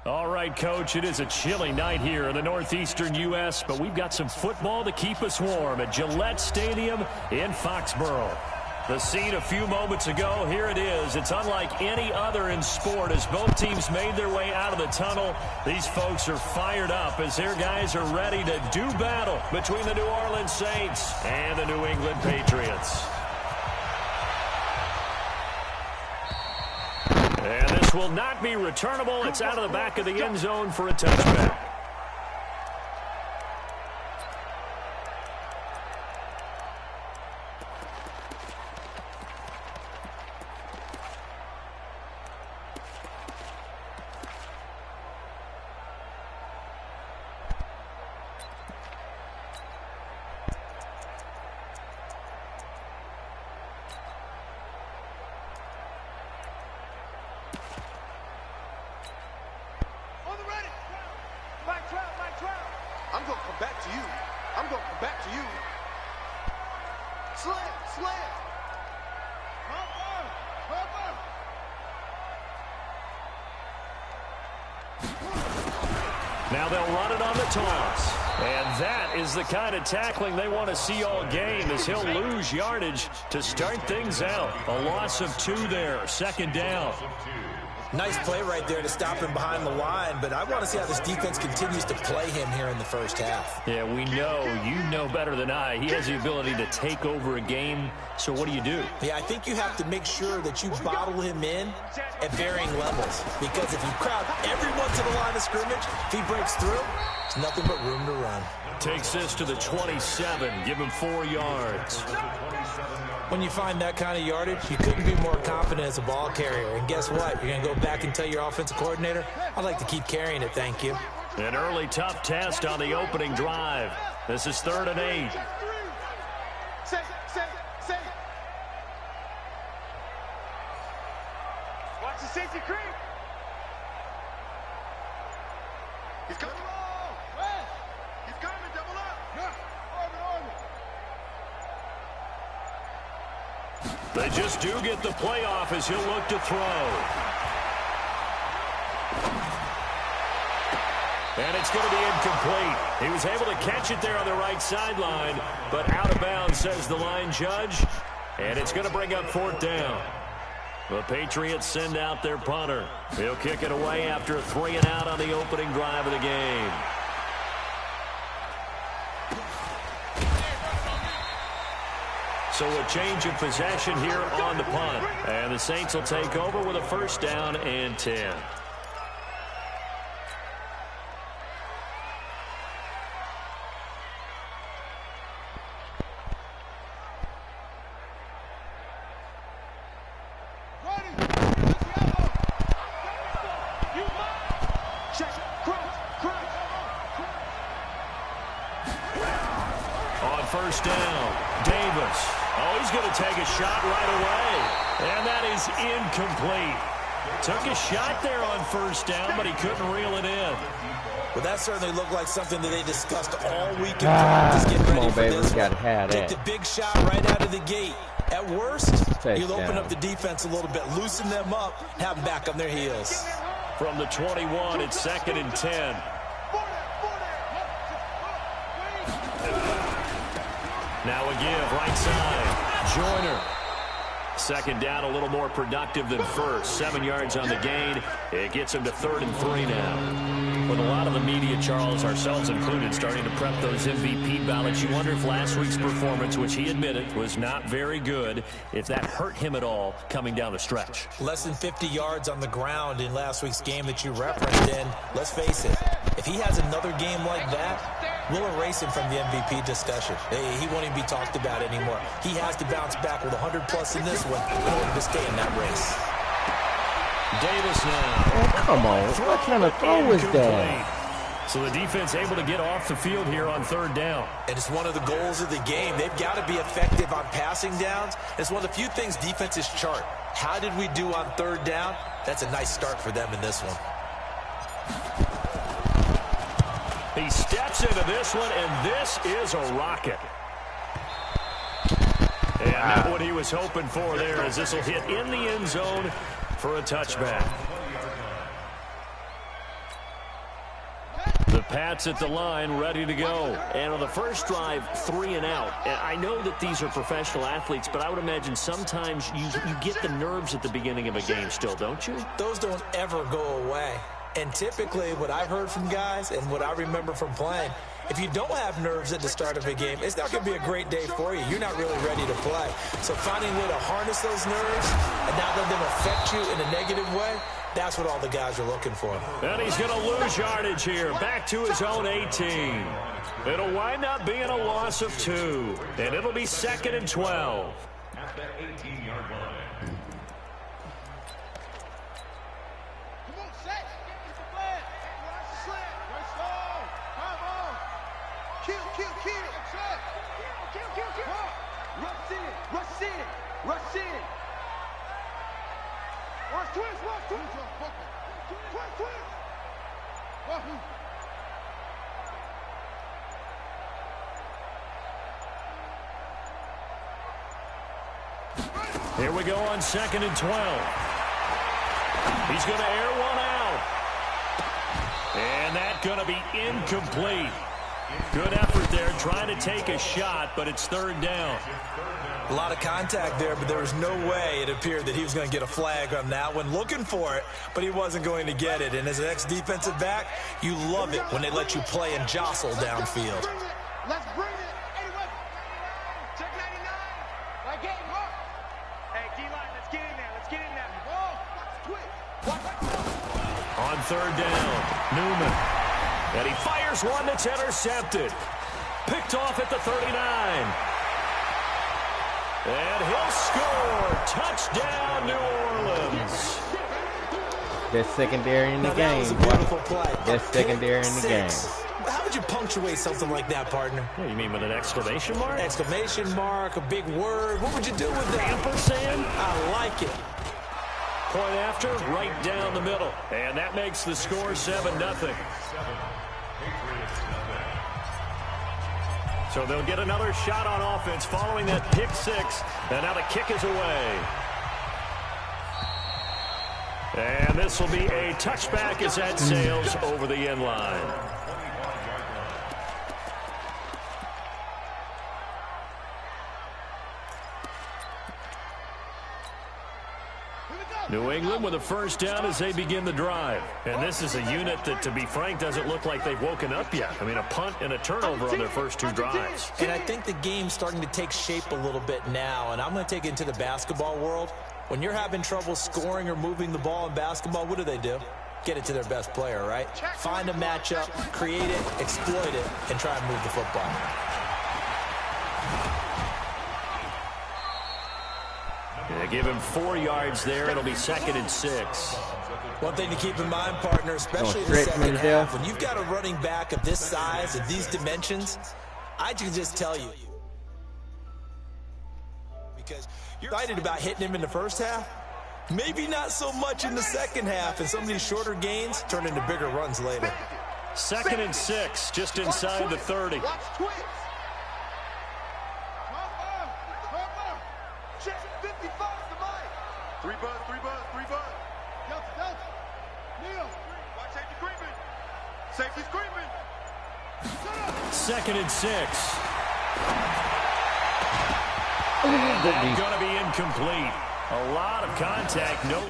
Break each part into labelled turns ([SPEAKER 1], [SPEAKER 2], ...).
[SPEAKER 1] All right, Coach, it is a chilly night here in the northeastern U.S., but we've got some football to keep us warm at Gillette Stadium in Foxborough. The scene a few moments ago, here it is. It's unlike any other in sport as both teams made their way out of the tunnel. These folks are fired up as their guys are ready to do battle between the New Orleans Saints and the New England Patriots. And this will not be returnable. It's out of the back of the end zone for a touchback.
[SPEAKER 2] I'm going to come back to you. I'm going to come back to you. Slam, slam.
[SPEAKER 1] Now they'll run it on the toss. And that is the kind of tackling they want to see all game as he'll lose yardage to start things out. A loss of 2 there, second down.
[SPEAKER 3] Nice play right there to stop him behind the line, but I want to see how this defense continues to play him here in the first half.
[SPEAKER 1] Yeah, we know, you know better than I. He has the ability to take over a game, so what do?
[SPEAKER 3] Yeah, I think you have to make sure that you bottle him in at varying levels, because if you crowd everyone to the line of scrimmage, if he breaks through, it's nothing but room to run.
[SPEAKER 1] Takes this to the 27, give him 4 yards.
[SPEAKER 3] When you find that kind of yardage, you couldn't be more confident as a ball carrier. And guess what? You're going to go back and tell your offensive coordinator, I'd like to keep carrying it, thank you.
[SPEAKER 1] An early tough test on the opening drive. This is 3rd and 8.
[SPEAKER 2] Watch the safety creep. He's coming. He's coming, double up.
[SPEAKER 1] They just do get the playoff as he'll look to throw. And it's going to be incomplete. He was able to catch it there on the right sideline, but out of bounds, says the line judge. And it's going to bring up 4th down. The Patriots send out their punter. He'll kick it away after a 3 and out on the opening drive of the game. So a change of possession here on the punt. And the Saints will take over with a 1st down and 10. On 1st down, Davis. Oh, he's going to take a shot right away. And that is incomplete. Took a shot there on 1st down, but he couldn't reel it in.
[SPEAKER 3] Well, that certainly looked like something that they discussed all week in practice. Get ready for this one. Take the big shot right out of the gate. At worst, you'll open up the defense a little bit, loosen them up, have them back on their heels.
[SPEAKER 1] From the 21, it's 2nd and 10. Now a give, right side. Joyner. 2nd down, a little more productive than 1st. 7 yards on the gain. It gets him to 3rd and 3 now. With a lot of the media, Charles, ourselves included, starting to prep those MVP ballots, you wonder if last week's performance, which he admitted was not very good, if that hurt him at all coming down the stretch.
[SPEAKER 3] Less than 50 yards on the ground in last week's game that you referenced, and let's face it, if he has another game like that, we'll erase him from the MVP discussion. He won't even be talked about anymore. He has to bounce back with 100+ in this one in order to stay in that race.
[SPEAKER 1] Davis now.
[SPEAKER 4] Oh, come on. What kind of throw is that?
[SPEAKER 1] So the defense able to get off the field here on 3rd down.
[SPEAKER 3] And it's one of the goals of the game. They've got to be effective on passing downs. It's one of the few things defenses chart. How did we do on 3rd down? That's a nice start for them in this one.
[SPEAKER 1] He steps into this one, and this is a rocket. And not what he was hoping for there, as this will hit in the end zone for a touchback. Pats at the line, ready to go.
[SPEAKER 5] And on the first drive, 3 and out. I know that these are professional athletes, but I would imagine sometimes you get the nerves at the beginning of a game still, don't you?
[SPEAKER 3] Those don't ever go away. And typically what I've heard from guys and what I remember from playing, if you don't have nerves at the start of a game, it's not going to be a great day for you. You're not really ready to play. So finding a way to harness those nerves and not let them affect you in a negative way, that's what all the guys are looking for.
[SPEAKER 1] And he's going to lose yardage here. Back to his own 18. It'll wind up being a loss of 2. And it'll be 2nd and 12.
[SPEAKER 6] At that 18-yard line.
[SPEAKER 2] Rush in. Rush twist.
[SPEAKER 1] Here we go on 2nd and 12. He's going to air one out. And that's going to be incomplete. Good effort there trying to take a shot, but it's 3rd down.
[SPEAKER 3] A lot of contact there, but there was no way it appeared that he was going to get a flag on that one. Looking for it, but he wasn't going to get it. And as an ex-defensive back, you love it when they let you play and jostle downfield.
[SPEAKER 2] Let's bring it. Check 99. Like game. Hey, D-line, let's get in there. Let's get in there.
[SPEAKER 1] On 3rd down, Newman. And he fires one that's intercepted. Picked off at the 39. And he'll score. Touchdown, New Orleans.
[SPEAKER 4] That's secondary in the game.
[SPEAKER 3] That was a beautiful play.
[SPEAKER 4] That's secondary in the game.
[SPEAKER 3] How would you punctuate something like that, partner?
[SPEAKER 1] What, you mean with an exclamation mark?
[SPEAKER 3] Exclamation mark, a big word. What would you do with that?
[SPEAKER 1] Ampersand?
[SPEAKER 3] I like it.
[SPEAKER 1] Point after, right down the middle. And that makes the score 7-0. So they'll get another shot on offense following that pick 6. And now the kick is away. And this will be a touchback as that sails over the end line. New England with a first down as they begin the drive. And this is a unit that, to be frank, doesn't look like they've woken up yet. I mean, a punt and a turnover on their first 2 drives.
[SPEAKER 3] And I think the game's starting to take shape a little bit now. And I'm going to take it into the basketball world. When you're having trouble scoring or moving the ball in basketball, what do? Get it to their best player, right? Find a matchup, create it, exploit it, and try and move the football.
[SPEAKER 1] They give him 4 yards there. It'll be 2nd and 6.
[SPEAKER 3] One thing to keep in mind, partner, especially in the second half, when you've got a running back of this size, of these dimensions, I can just tell you. Because you're excited about hitting him in the first half, maybe not so much in the second half, and some of these shorter gains turn into bigger runs later.
[SPEAKER 1] 2nd and 6, just inside the 30.
[SPEAKER 2] Safety screaming.
[SPEAKER 1] 2nd and 6. Going to be incomplete. A lot of contact. Nope.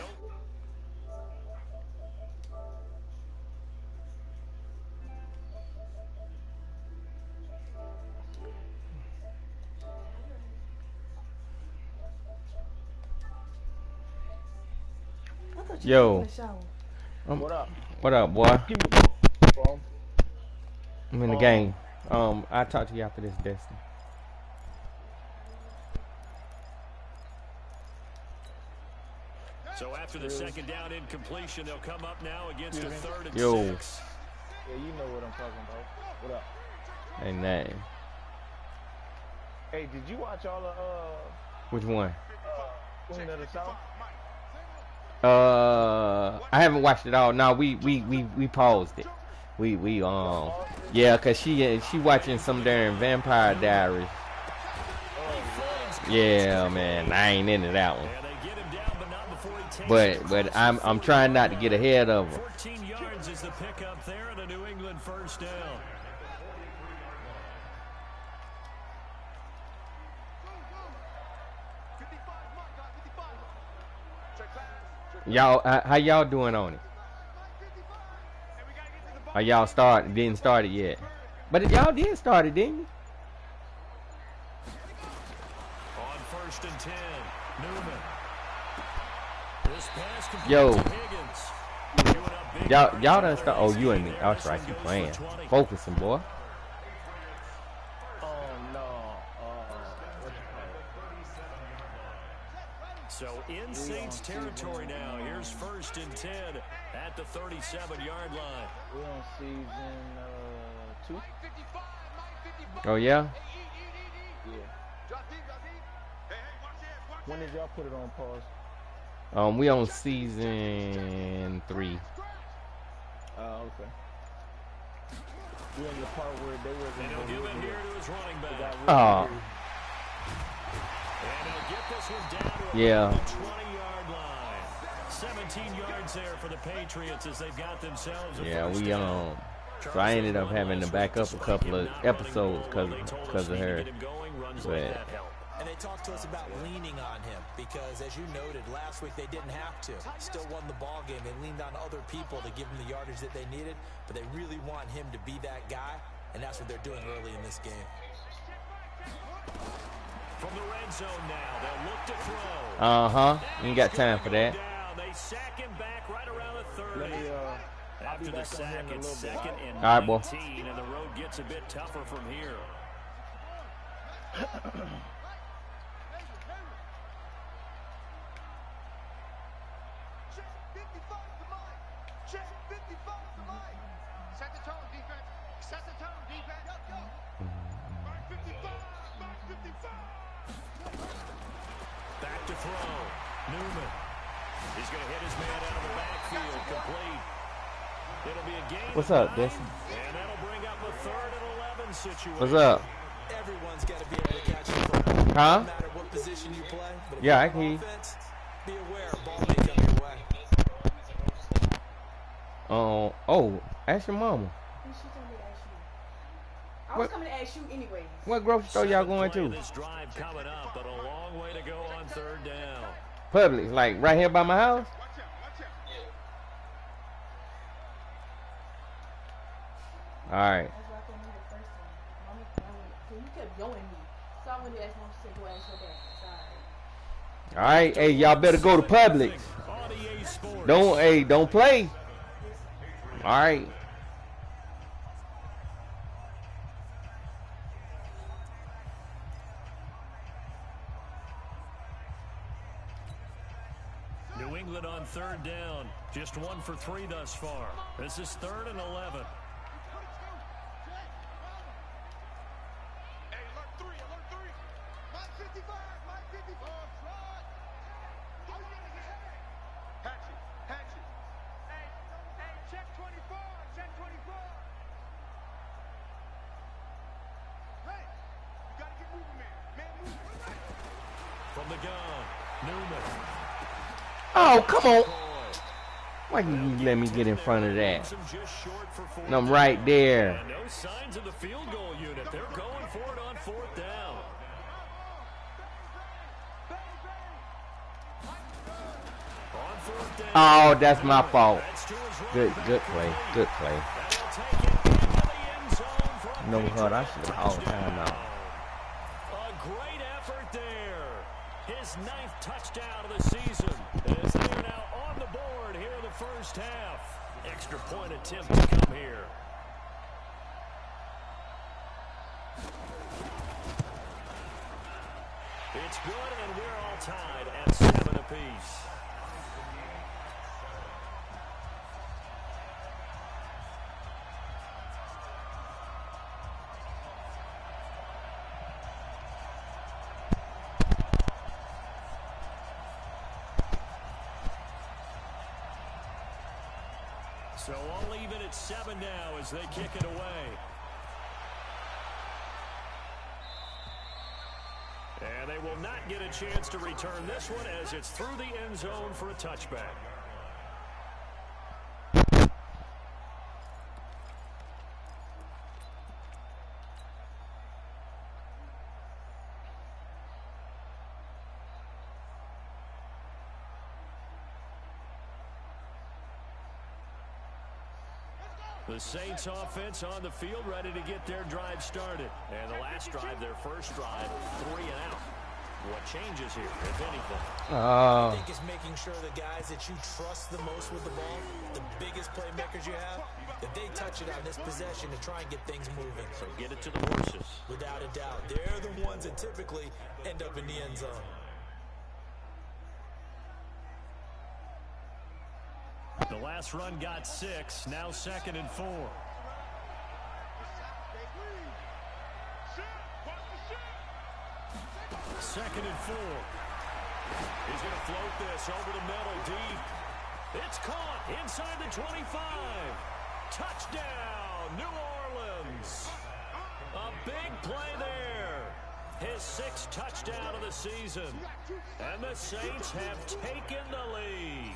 [SPEAKER 4] Yo.
[SPEAKER 7] What up?
[SPEAKER 4] What up, boy? I'm in the game. I'll talk to you after this, Destin.
[SPEAKER 1] So after the second down incompletion, they'll come up now against a 3rd and 6.
[SPEAKER 7] Yeah, you know what I'm talking about. What up?
[SPEAKER 4] Ain't nothing.
[SPEAKER 7] Hey, did you watch all of
[SPEAKER 4] Which one?
[SPEAKER 7] Queen of the South?
[SPEAKER 4] I haven't watched it all. No, we paused it. Yeah, cause she watching some damn Vampire Diaries. Yeah, man, I ain't into that one. But I'm trying not to get ahead of her.
[SPEAKER 1] yards is the pickup there, and a New England first down.
[SPEAKER 4] Y'all, how y'all doing on it? Are y'all didn't start it yet? But y'all did start it, didn't you?
[SPEAKER 1] On 1st and 10, Newman. This pass complete
[SPEAKER 4] Yo.
[SPEAKER 1] to Higgins.
[SPEAKER 4] Y'all done start. Oh, you and me. That's right, you playing. Focusing, boy.
[SPEAKER 7] Oh no.
[SPEAKER 1] So in Saints territory now. Here's 1st and 10 at the 37-yard line.
[SPEAKER 7] We're on season 2.
[SPEAKER 4] Oh yeah.
[SPEAKER 7] Yeah. When did y'all put it on pause?
[SPEAKER 4] We on season 3.
[SPEAKER 7] Oh, okay. We're in the part where they were.
[SPEAKER 1] And he'll give it here to his running back.
[SPEAKER 4] Oh.
[SPEAKER 1] And he'll get this one down to
[SPEAKER 4] Yeah.
[SPEAKER 1] the 20-yard line. 17 yards there for the Patriots as they've got themselves a
[SPEAKER 4] Yeah,
[SPEAKER 1] first
[SPEAKER 4] we
[SPEAKER 1] down.
[SPEAKER 4] So I ended up having to back up a couple of episodes because of her. But
[SPEAKER 3] And they talked to us about leaning on him because, as you noted, last week they didn't have to. Still won the ball game. They leaned on other people to give them the yardage that they needed, but they really want him to be that guy, and that's what they're doing early in this game.
[SPEAKER 1] From the red zone now, they'll look to throw.
[SPEAKER 4] You ain't got time for that.
[SPEAKER 1] They sack him back right around the 30.
[SPEAKER 7] Let me,
[SPEAKER 1] After the sack, it's 2nd and
[SPEAKER 4] All right, boy.
[SPEAKER 1] 19, and the road gets a bit tougher from here.
[SPEAKER 2] Set the tone, defense. Set the tone, defense. Go. Mark 55. Mark 55.
[SPEAKER 1] Back to throw. Newman. He's going to hit his man out of the backfield. Complete. It'll be a gain.
[SPEAKER 4] What's up, Desi?
[SPEAKER 1] And that'll bring up a 3rd and 11 situation.
[SPEAKER 4] What's up?
[SPEAKER 3] Everyone's got to be able to catch the ball.
[SPEAKER 4] Huh?
[SPEAKER 3] No matter what position you play. But if
[SPEAKER 4] Yeah,
[SPEAKER 3] you're
[SPEAKER 4] I can hear you.
[SPEAKER 3] offense, be aware, ball may come your way.
[SPEAKER 4] Oh, ask your mama.
[SPEAKER 8] She told me to ask you. I was coming to ask you anyways.
[SPEAKER 4] What grocery store y'all going to?
[SPEAKER 1] This drive coming up, but a long way to go on 3rd down.
[SPEAKER 4] Publix, like right here by my house. All right.
[SPEAKER 8] That's why I couldn't hear the first time. Mommy, so you kept yelling me. So I went to ask mom, she said, go ask your dad. It's all right.
[SPEAKER 4] All right. Hey, y'all better go to Publix. Don't play. All right.
[SPEAKER 1] New England on 3rd down. Just 1 for 3 thus far. This is 3rd and 11.
[SPEAKER 2] Hey, alert 3. Mike 55. Mike 54. Hatchet. Hey, check 24. Check 24. Hey, you got to get moving, man. Man, move.
[SPEAKER 1] From the gun, Newman.
[SPEAKER 4] Oh, come on. Why you let me get in front of that? And I'm right there.
[SPEAKER 1] And no signs of the field goal unit. They're going for it on 4th down. On 4th down.
[SPEAKER 4] Oh, that's my fault. Good play. Good play. No, hold I should have all time out.
[SPEAKER 1] A great effort there. His 9th touchdown of the season. As they are now on the board here in the first half. Extra point attempt to come here. It's good, and we're all tied at 7 apiece. So all even at 7 now as they kick it away. And they will not get a chance to return this one as it's through the end zone for a touchback. The Saints offense on the field, ready to get their drive started. And the last drive, their first drive, 3 and out. What changes here, if anything?
[SPEAKER 3] I think it's making sure the guys that you trust the most with the ball, the biggest playmakers you have, that they touch it on this possession to try and get things moving.
[SPEAKER 1] So get it to the horses.
[SPEAKER 3] Without a doubt. They're the ones that typically end up in the end zone.
[SPEAKER 1] The last run got 6, now 2nd and 4. Second and 4. He's going to float this over the middle, deep. It's caught inside the 25. Touchdown, New Orleans. A big play there. His 6th touchdown of the season. And the Saints have taken the lead.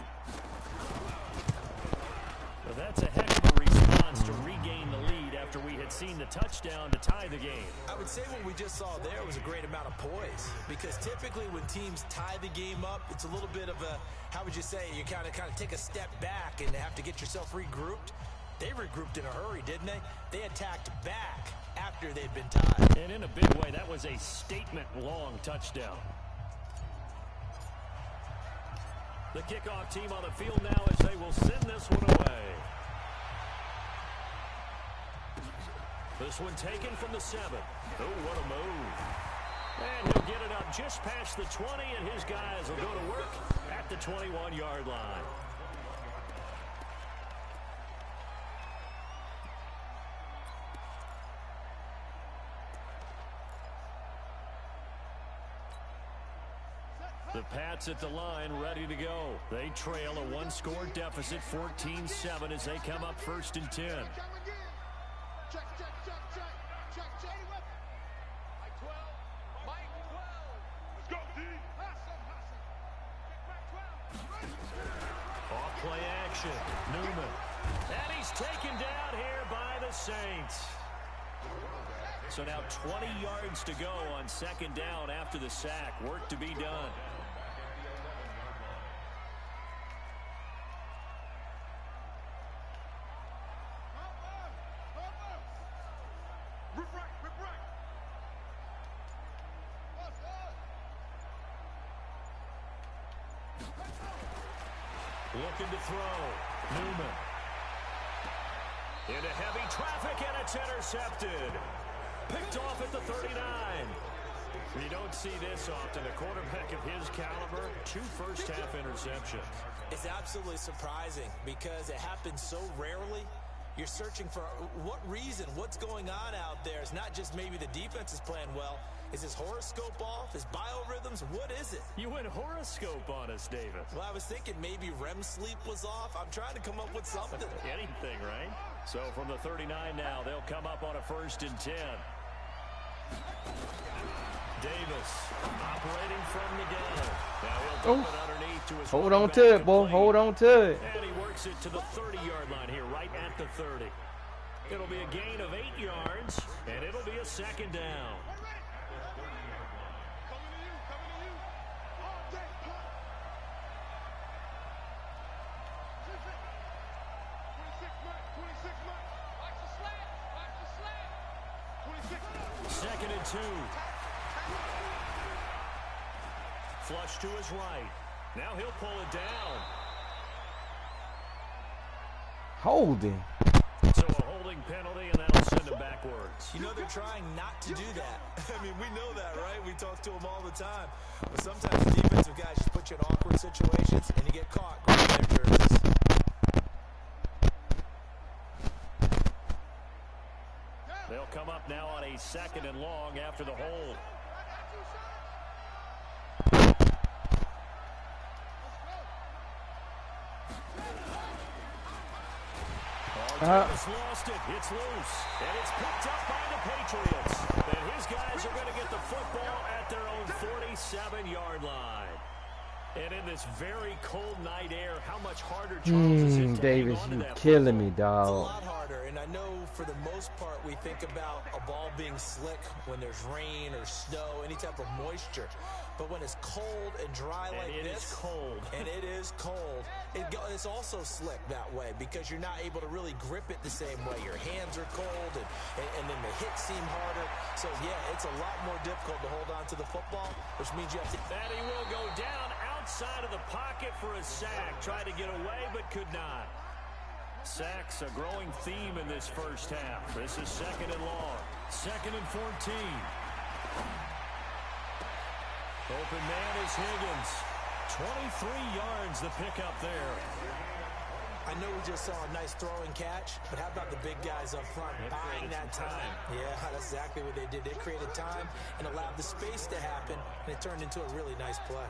[SPEAKER 1] Well, that's a heck of a response to regain the lead after we had seen the touchdown to tie the game.
[SPEAKER 3] I would say what we just saw there was a great amount of poise, because typically when teams tie the game up, it's a little bit of a, how would you say, you kind of take a step back and have to get yourself regrouped. They regrouped in a hurry, didn't they? They attacked back after they'd been tied.
[SPEAKER 1] And in a big way, that was a statement-long touchdown. The kickoff team on the field now as they will send this one away. This one taken from the 7. Oh, what a move. And he'll get it up just past the 20, and his guys will go to work at the 21-yard line. The Pats at the line, ready to go. They trail a 1-score deficit, 14-7, as they come up 1st and 10.
[SPEAKER 2] Check. Mike 12. Let's go, D.
[SPEAKER 1] Off play action. Newman. And he's taken down here by the Saints. So now 20 yards to go on 2nd down after the sack. Work to be done. Looking to throw. Newman. Into heavy traffic, and it's intercepted. Picked off at the 39. You don't see this often. A quarterback of his caliber, 2 first-half interceptions.
[SPEAKER 3] It's absolutely surprising because it happens so rarely. You're searching for what reason, what's going on out there. It's not just maybe the defense is playing well. Is his horoscope off? His biorhythms? What is it?
[SPEAKER 1] You went horoscope on us, David.
[SPEAKER 3] Well, I was thinking maybe REM sleep was off. I'm trying to come up with something.
[SPEAKER 1] Anything, right? So from the 39 now, they'll come up on a 1st and 10. Davis operating from the gun. Now he'll dump it underneath to his
[SPEAKER 4] Hold on to it, boy. Hold on to it.
[SPEAKER 1] And he works it to the 30-yard line here, right at the 30. It'll be a gain of 8 yards, and it'll be a 2nd down. Second and 2. Flush to his right. Now he'll pull it down.
[SPEAKER 4] Holding.
[SPEAKER 1] So a holding penalty, and that'll send him backwards.
[SPEAKER 3] You know, they're trying not to do that. I mean, we know that, right? We talk to them all the time. But sometimes the defensive guys just put you in awkward situations, and you get caught grabbing their jerseys.
[SPEAKER 1] They'll come up now on a 2nd and long after the hold. Davis lost it. It's loose. And it's picked up by the Patriots. And his guys are going to get the football at their own 47-yard line.
[SPEAKER 5] And in this very cold night air, how much harder, Charles, is it to
[SPEAKER 4] Davis,
[SPEAKER 5] hang on to
[SPEAKER 4] you
[SPEAKER 5] that
[SPEAKER 4] killing me,
[SPEAKER 3] It's a
[SPEAKER 4] dog.
[SPEAKER 3] lot harder, and I know for the most part we think about a ball being slick when there's rain or snow, any type of moisture. But when it's cold and dry like
[SPEAKER 5] it
[SPEAKER 3] this,
[SPEAKER 5] is cold.
[SPEAKER 3] and it is cold, it's also slick that way because you're not able to really grip it the same way. Your hands are cold, and then the hits seem harder. So, yeah, it's a lot more difficult to hold on to the football, which means you have to...
[SPEAKER 5] And he will go down outside of the pocket for a sack. Tried to get away, but could not. Sacks a growing theme in this first half. This is 2nd and long. 2nd and 14. Open man is Higgins. 23 yards the pickup there.
[SPEAKER 3] I know we just saw a nice throwing catch, but how about the big guys up front buying that time? Yeah, that's exactly what they did. They created time and allowed the space to happen, and it turned into a really nice play.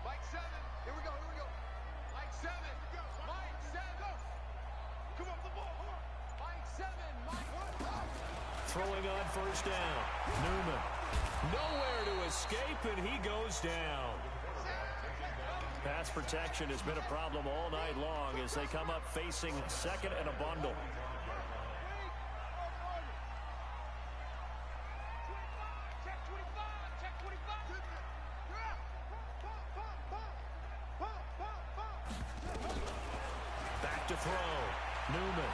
[SPEAKER 2] Mike 7. Here we go. Mike 7. Mike 7. Come on, the ball. Mike 7. Mike 1.
[SPEAKER 5] Throwing on first down. Newman. Nowhere to escape, and he goes down. Pass protection has been a problem all night long as they come up facing 2nd and a bundle.
[SPEAKER 2] Check 25. Check 25.
[SPEAKER 5] Back to throw. Newman.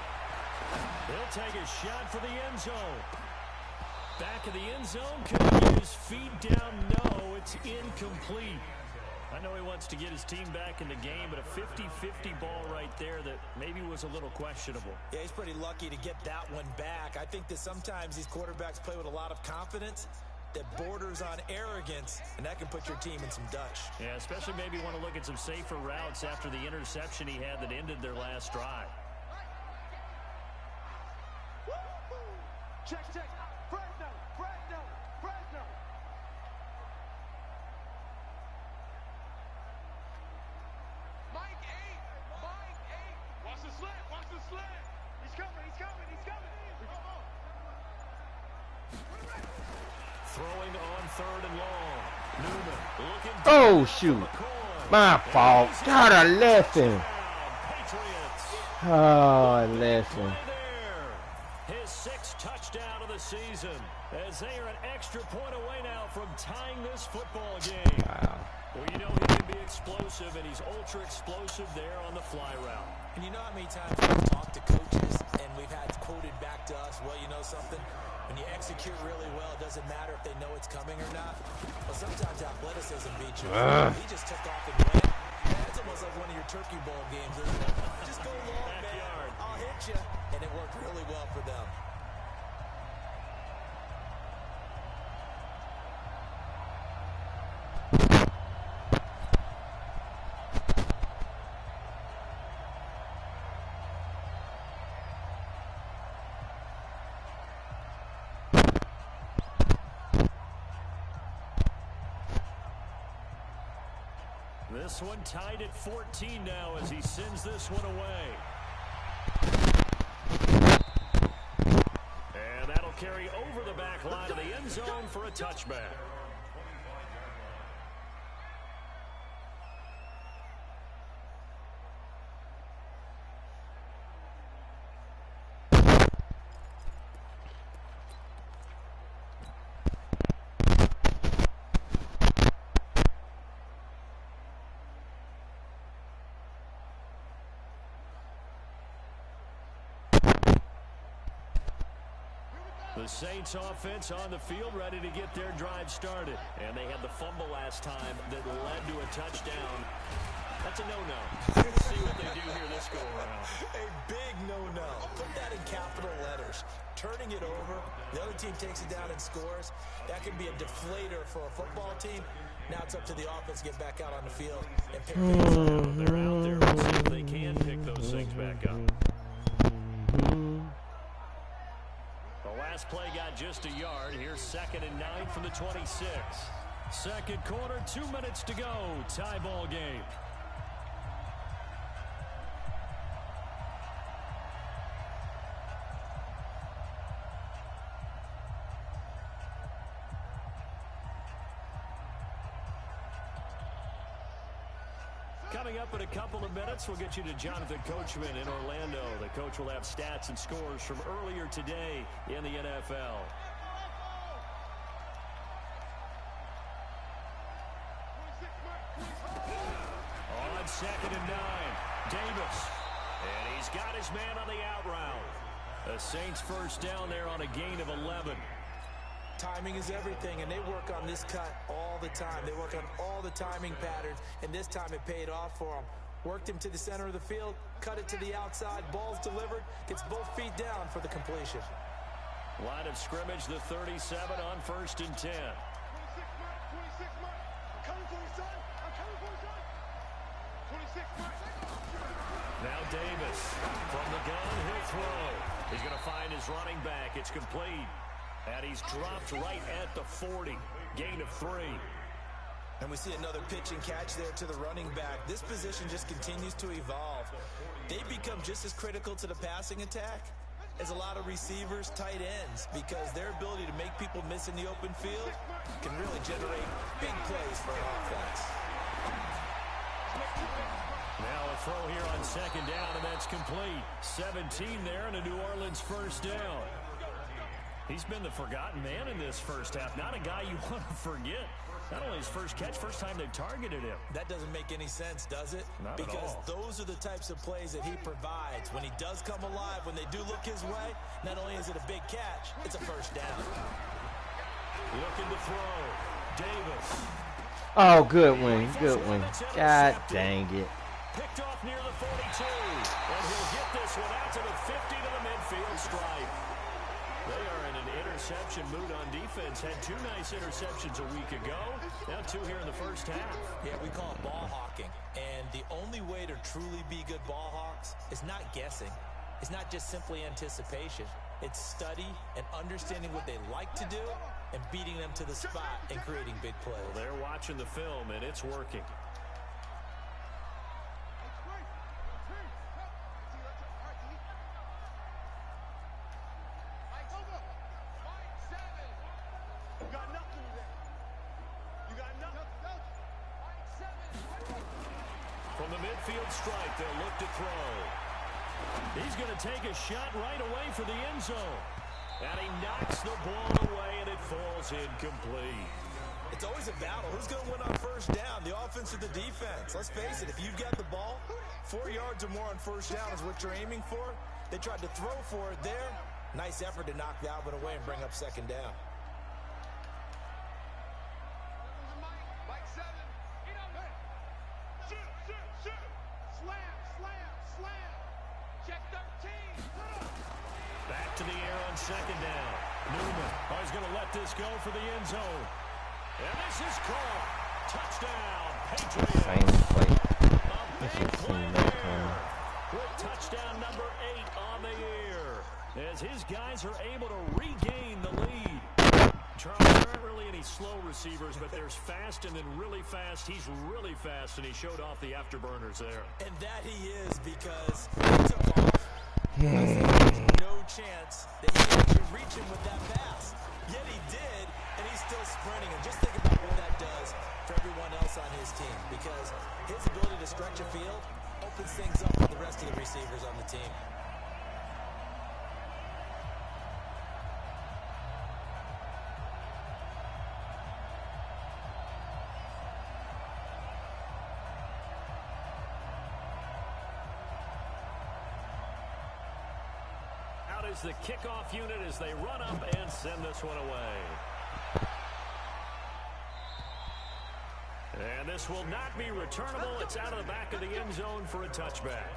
[SPEAKER 5] He'll take a shot for the end zone. Back of the end zone. Can he get his feet down? No, it's incomplete. I know he wants to get his team back in the game, but a 50-50 ball right there that maybe was a little questionable.
[SPEAKER 3] Yeah, he's pretty lucky to get that one back. I think that sometimes these quarterbacks play with a lot of confidence that borders on arrogance, and that can put your team in some Dutch.
[SPEAKER 5] Yeah, especially maybe want to look at some safer routes after the interception he had that ended their last drive.
[SPEAKER 2] Check. Fresno. Mike 8. Watch the slant. He's coming.
[SPEAKER 5] Throwing on 3rd and long. Newman looking.
[SPEAKER 4] Oh, shoot. My fault. God, I left him.
[SPEAKER 5] Patriots.
[SPEAKER 4] Oh, I left him.
[SPEAKER 5] His 6th touchdown of the season as they are an extra point away now from tying this football game.
[SPEAKER 4] Wow.
[SPEAKER 5] Well, you know he can be explosive, and he's ultra explosive there on the fly route.
[SPEAKER 3] And you know how many times we've talked to coaches and we've had quoted back to us, well, you know something? When you execute really well, it doesn't matter if they know it's coming or not. Well, sometimes athleticism beats you. He just took off and went. That's almost like one of your Turkey Bowl games, isn't it? Just go long, man. I'll hit you. And it worked really well for them.
[SPEAKER 5] This one tied at 14 now as he sends this one away. And that'll carry over the back line of the end zone for a touchback. The Saints offense on the field ready to get their drive started. And they had the fumble last time that led to a touchdown. That's a no-no. Let's see what they do here this go-around.
[SPEAKER 3] A big no-no. Put that in capital letters. Turning it over, the other team takes it down and scores. That can be a deflator for a football team. Now it's up to the offense to get back out on the field and pick things up.
[SPEAKER 5] They're out there. We'll see if they can pick those things back up. The last play got just a yard. Here's 2nd and 9 from the 26. Second quarter, 2 minutes to go. Tie ball game.
[SPEAKER 1] Coming up in a couple of minutes, we'll get you to Jonathan Coachman in Orlando. The coach will have stats and scores from earlier today in the NFL. On 2nd and 9, Davis. And he's got his man on the out route. The Saints first down there on a gain of 11.
[SPEAKER 3] Timing is everything, and they work on this cut all the time. They work on all the timing patterns, and this time it paid off for them. Worked him to the center of the field, cut it to the outside, ball's delivered, gets both feet down for the completion.
[SPEAKER 1] Line of scrimmage, the 37 on 1st and 10.
[SPEAKER 2] 26 mark, 26 mark. I'm coming for you, son. I'm coming for you, son. 26 mark.
[SPEAKER 1] Now Davis from the gun, he'll throw. He's going to find his running back. It's complete. And he's dropped right at the 40. Gain of 3.
[SPEAKER 3] And we see another pitch and catch there to the running back. This position just continues to evolve. They become just as critical to the passing attack as a lot of receivers, tight ends, because their ability to make people miss in the open field can really generate big plays for an offense.
[SPEAKER 1] Now a throw here on 2nd down, and that's complete. 17 there, and a New Orleans first down. He's been the forgotten man in this first half. Not a guy you want to forget. Not only his first catch, first time they've targeted him.
[SPEAKER 3] That doesn't make any sense, does it?
[SPEAKER 1] Not
[SPEAKER 3] because
[SPEAKER 1] at all.
[SPEAKER 3] Those are the types of plays that he provides. When he does come alive, when they do look his way, not only is it a big catch, it's a first down.
[SPEAKER 1] Looking to throw. Davis.
[SPEAKER 4] Oh, good one. Good one. God dang it.
[SPEAKER 1] Picked off near the 42. And he'll get this one out to the 50 to the midfield stripe. They are in an interception mood on defense. Had 2 nice interceptions a week ago. Now 2 here in the first half.
[SPEAKER 3] Yeah, we call it ball hawking. And the only way to truly be good ball hawks is not guessing. It's not just simply anticipation. It's study and understanding what they like to do and beating them to the spot and creating big plays.
[SPEAKER 1] Well, they're watching the film, and it's working. From the midfield stripe, they'll look to throw. He's going to take a shot right away for the end zone. And he knocks the ball away, and it falls incomplete.
[SPEAKER 3] It's always a battle. Who's going to win on first down, the offense or the defense? Let's face it, if you've got the ball, 4 yards or more on first down is what you're aiming for. They tried to throw for it there. Nice effort to knock that one away and bring up 2nd down.
[SPEAKER 1] Back to the air on 2nd down. Newman is going to let this go for the end zone. And this is caught. Touchdown, Patriots.
[SPEAKER 4] Same play.
[SPEAKER 1] A big play there. With touchdown number 8 on the year. As his guys are able to regain the lead. Charles, there aren't really any slow receivers, but there's fast and then really fast. He's really fast, and he showed off the afterburners there.
[SPEAKER 3] And that he is, because he took off. There's no chance that he could actually reach him with that pass. Yet he did, and he's still sprinting. And just think about what that does for everyone else on his team, because his ability to stretch a field opens things up for the rest of the receivers on the team.
[SPEAKER 1] Is the kickoff unit as they run up and send this one away. And this will not be returnable. It's out of the back of the end zone for a touchback.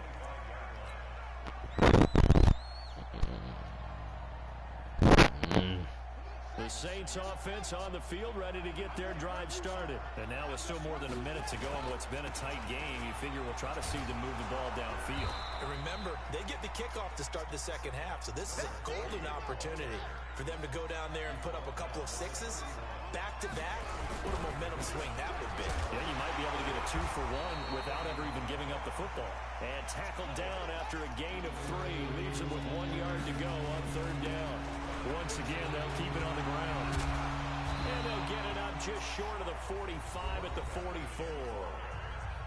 [SPEAKER 1] The Saints offense on the field, ready to get their drive started. And now with still more than a minute to go in what's been a tight game, you figure we'll try to see them move the ball downfield.
[SPEAKER 3] And remember, they get the kickoff to start the second half, so this is a golden opportunity for them to go down there and put up a couple of sixes back-to-back. What a momentum swing that would be.
[SPEAKER 1] Yeah, you might be able to get a 2-for-1 without ever even giving up the football. And tackled down after a gain of 3. Leaves him with 1 yard to go on 3rd down. Once again, they'll keep it on the ground. And they'll get it up just short of the 45 at the 44.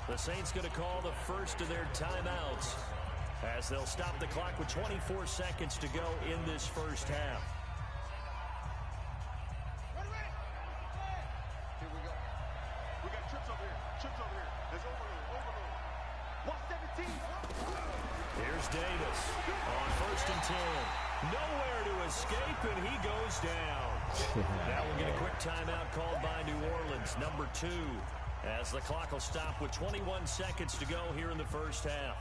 [SPEAKER 1] The Saints going to call the first of their timeouts as they'll stop the clock with 24 seconds to go in this first half.
[SPEAKER 2] Here we go. We got trips over here. Trips over here. There's overload. 117.
[SPEAKER 1] Here's Davis on 1st and 10. Nowhere to escape, and he goes down. Now we'll get a quick timeout called by New Orleans, number 2, as the clock will stop with 21 seconds to go here in the first half.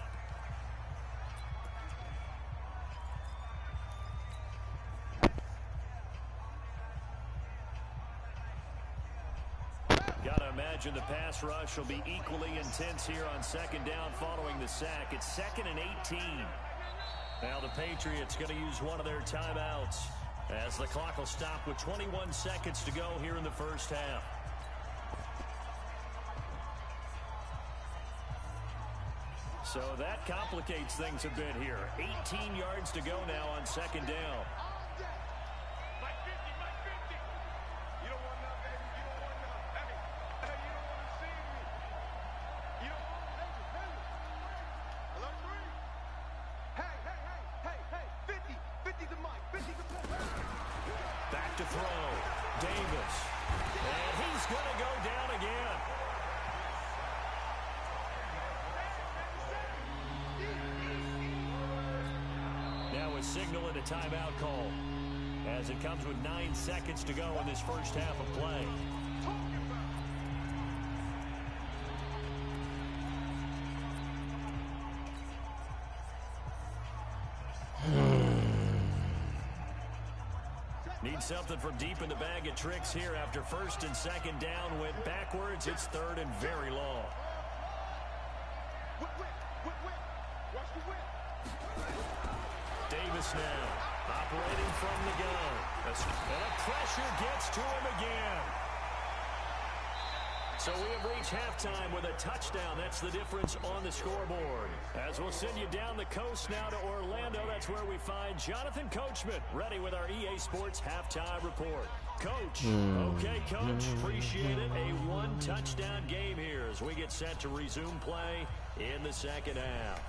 [SPEAKER 1] Gotta imagine the pass rush will be equally intense here on 2nd down following the sack. It's 2nd and 18. Now the Patriots going to use one of their timeouts as the clock will stop with 21 seconds to go here in the first half. So that complicates things a bit here. 18 yards to go now on 2nd down. Back to throw. Davis. And he's going to go down again. Now a signal and a timeout call as it comes with 9 seconds to go in this first half of play. Need something from deep in the bag of tricks here after 1st and 2nd down went backwards. It's 3rd and very long. Davis now operating from the gun. And the pressure gets to him again. So we have reached halftime with a touchdown. That's the difference on the scoreboard. As we'll send you down the coast now to Orlando, that's where we find Jonathan Coachman ready with our EA Sports halftime report. Coach. Okay, Coach. Appreciate it. A 1-touchdown game here as we get set to resume play in the second half.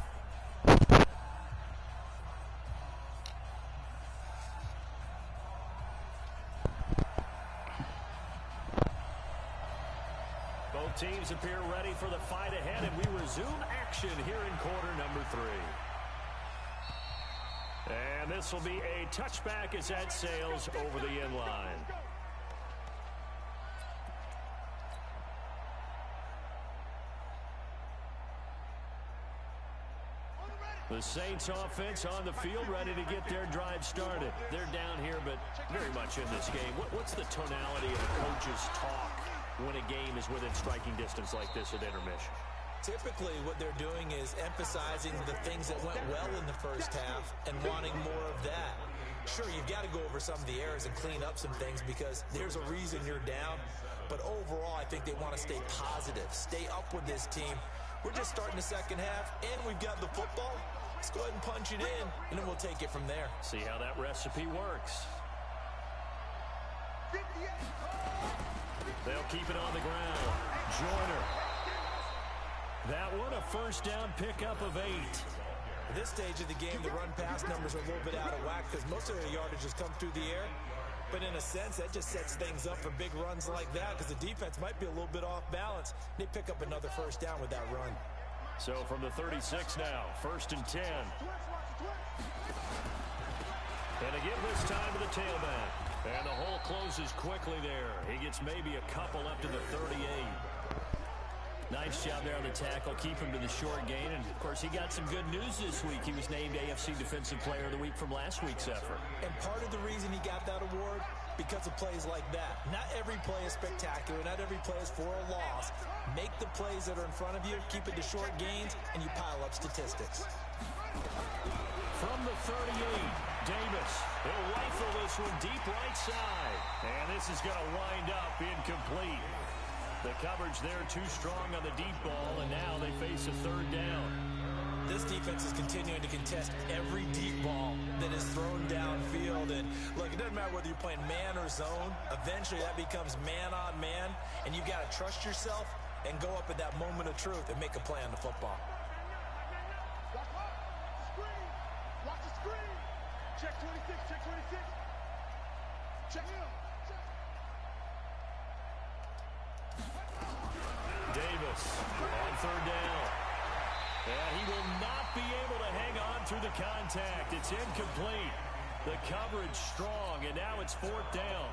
[SPEAKER 1] Both teams appear ready for the fight ahead, and we resume action here in quarter number 3. And this will be a touchback as that sails over the end line. The Saints offense on the field ready to get their drive started. They're down here, but very much in this game. What's the tonality of the coach's talk when a game is within striking distance like this at intermission?
[SPEAKER 3] Typically, what they're doing is emphasizing the things that went well in the first half and wanting more of that. Sure, you've got to go over some of the errors and clean up some things because there's a reason you're down. But overall, I think they want to stay positive, stay up with this team. We're just starting the second half, and we've got the football. Let's go ahead and punch it in, and then we'll take it from there.
[SPEAKER 1] See how that recipe works. They'll keep it on the ground. Joyner. That one, a first down pickup of 8.
[SPEAKER 3] At this stage of the game, the run-pass numbers are a little bit out of whack because most of their yardage has come through the air. But in a sense, that just sets things up for big runs like that because the defense might be a little bit off balance. They pick up another first down with that run.
[SPEAKER 1] So from the 36 now, 1st and 10. And a give this time to the tailback. And the hole closes quickly there. He gets maybe a couple up to the 38. Nice job there on the tackle. Keep him to the short gain. And, of course, he got some good news this week. He was named AFC Defensive Player of the Week from last week's effort.
[SPEAKER 3] And part of the reason he got that award, because of plays like that. Not every play is spectacular. Not every play is for a loss. Make the plays that are in front of you, keep it to short gains, and you pile up statistics.
[SPEAKER 1] From the 38, Davis. He'll rifle this one deep right side. And this is going to wind up incomplete. The coverage there too strong on the deep ball, and now they face a 3rd down.
[SPEAKER 3] This defense is continuing to contest every deep ball that is thrown downfield. And look, it doesn't matter whether you're playing man or zone. Eventually that becomes man on man, and you've got to trust yourself and go up at that moment of truth and make a play on the football.
[SPEAKER 2] Watch hard. Screen. Watch the screen. Check 26. Check 26. Check him.
[SPEAKER 1] Davis on third down. And he will not be able to hang on through the contact. It's incomplete. The coverage strong, and now it's fourth down.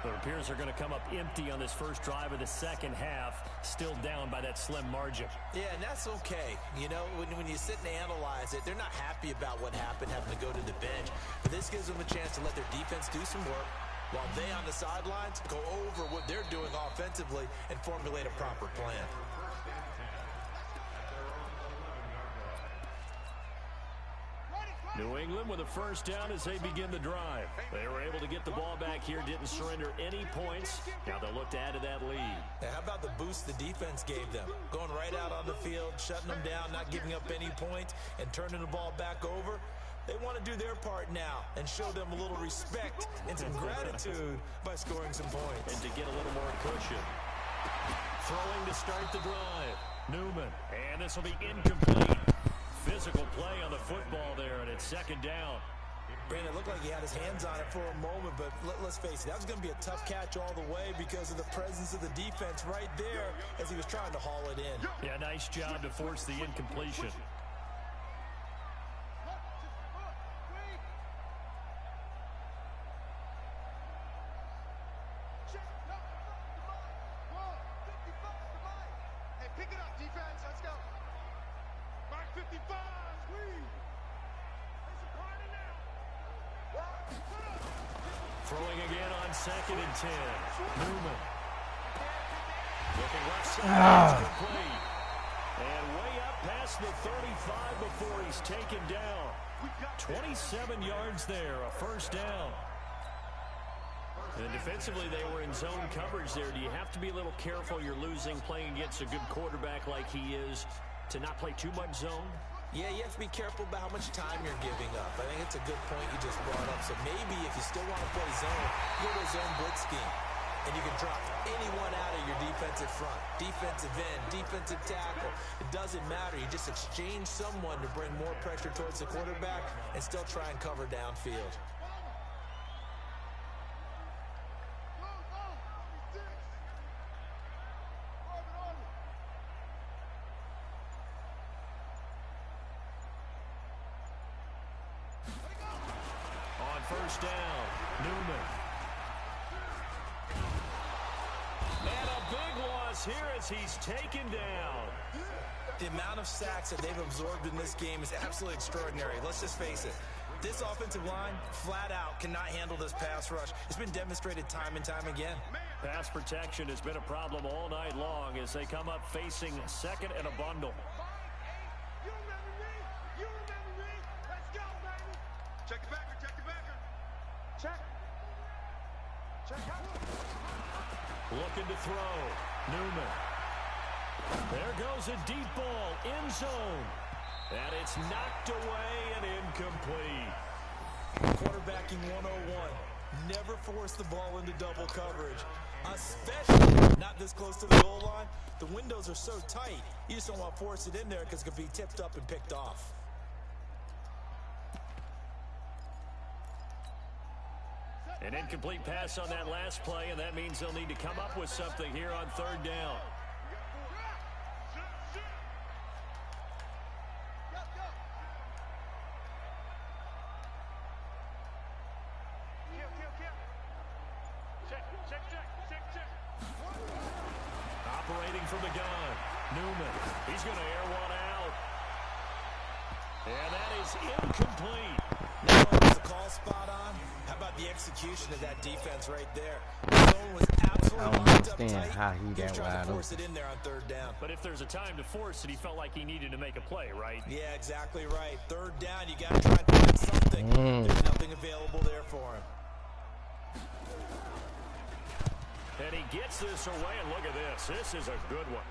[SPEAKER 1] It appears they're going to come up empty on this first drive of the second half, still down by that slim margin.
[SPEAKER 3] Yeah, and that's okay. You know, when you sit and analyze it, they're not happy about what happened, having to go to the bench. But this gives them a chance to let their defense do some work, while they on the sidelines go over what they're doing offensively and formulate a proper plan.
[SPEAKER 1] New England with a first down as they begin the drive. They were able to get the ball back here, didn't surrender any points. Now they'll look to add to that lead.
[SPEAKER 3] Yeah, how about the boost the defense gave them? Going right out on the field, shutting them down, not giving up any points, and turning the ball back over. They want to do their part now and show them a little respect and some gratitude by scoring some points.
[SPEAKER 1] And to get a little more cushion. Throwing to start the drive. Newman. And this will be incomplete. Physical play on the football there, and it's second down.
[SPEAKER 3] Brandon, it looked like he had his hands on it for a moment, but let's face it, that was going to be a tough catch all the way because of the presence of the defense right there as he was trying to haul it in.
[SPEAKER 1] Yeah, nice job to force the incompletion.
[SPEAKER 2] Hey, pick it up, defense. Let's go. Mark 55. Squeeze. There's a party now.
[SPEAKER 1] Throwing again on second and 10. Newman. Looking left side. It's complete. And way up past the 35 before he's taken down. 27 yards there, a first down. And defensively, they were in zone coverage there. Do you have to be a little careful? You're losing, playing against a good quarterback like he is, to not play too much zone?
[SPEAKER 3] Yeah, you have to be careful about how much time you're giving up. I think it's a good point you just brought up. So maybe if you still want to play zone, go to a zone blitz scheme. And you can drop anyone out of your defensive front, defensive end, defensive tackle. It doesn't matter. You just exchange someone to bring more pressure towards the quarterback and still try and cover downfield.
[SPEAKER 1] First down, Newman. And a big loss here as he's taken down.
[SPEAKER 3] The amount of sacks that they've absorbed in this game is absolutely extraordinary. Let's just face it. This offensive line, flat out, cannot handle this pass rush. It's been demonstrated time and time again.
[SPEAKER 1] Pass protection has been a problem all night long as they come up facing second and a bundle.
[SPEAKER 2] You remember me? You remember me? Let's go, baby. Check the backer. Check the backer. Check. Check.
[SPEAKER 1] Looking to throw. Newman. There goes a deep ball. End zone. And it's knocked away and incomplete.
[SPEAKER 3] Quarterbacking 101. Never force the ball into double coverage. Especially not this close to the goal line. The windows are so tight. You just don't want to force it in there because it could be tipped up and picked off.
[SPEAKER 1] An incomplete pass on that last play, and that means they'll need to come up with something here on third down. Operating from the gun, Newman. He's going to air one out. And that is incomplete.
[SPEAKER 3] Was the call spot on? How about the execution of that defense right there? The zone was absolutely locked up tight.
[SPEAKER 4] How he
[SPEAKER 3] was
[SPEAKER 4] that
[SPEAKER 3] trying
[SPEAKER 4] wide
[SPEAKER 3] to force
[SPEAKER 4] open.
[SPEAKER 3] it in there on third down.
[SPEAKER 1] But if there's a time to force it, he felt like he needed to make a play, right?
[SPEAKER 3] Yeah, exactly right. Third down, you got to try and find something. There's nothing available there for him.
[SPEAKER 1] And he gets this away, and look at this. This is a good one.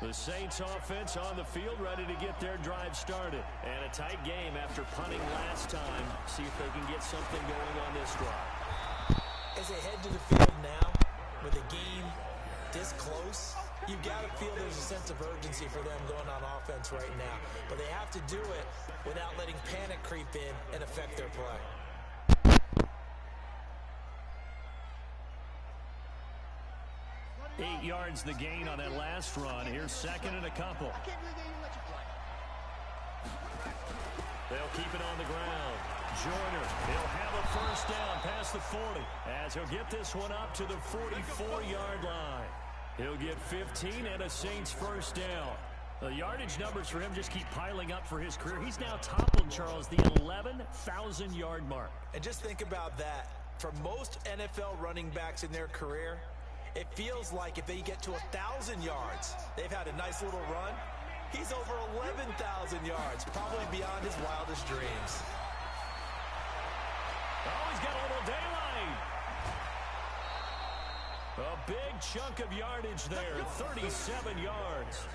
[SPEAKER 1] The Saints offense on the field, ready to get their drive started. And a tight game after punting last time. See if they can get something going on this drive.
[SPEAKER 3] As they head to the field now, with a game this close, you've got to feel there's a sense of urgency for them going on offense right now. But they have to do it without letting panic creep in and affect their play.
[SPEAKER 1] 8 yards the gain on that last run. Here's second and a couple. They'll keep it on the ground. Joyner, he'll have a first down past the 40 as he'll get this one up to the 44-yard line. He'll get 15 and a Saints first down. The yardage numbers for him just keep piling up for his career. He's now toppled, Charles, the 11,000-yard mark.
[SPEAKER 3] And just think about that. For most NFL running backs in their career, it feels like if they get to 1,000 yards, they've had a nice little run. He's over 11,000 yards, probably beyond his wildest dreams.
[SPEAKER 1] Oh, he's got a little daylight. A big chunk of yardage there, 37 yards.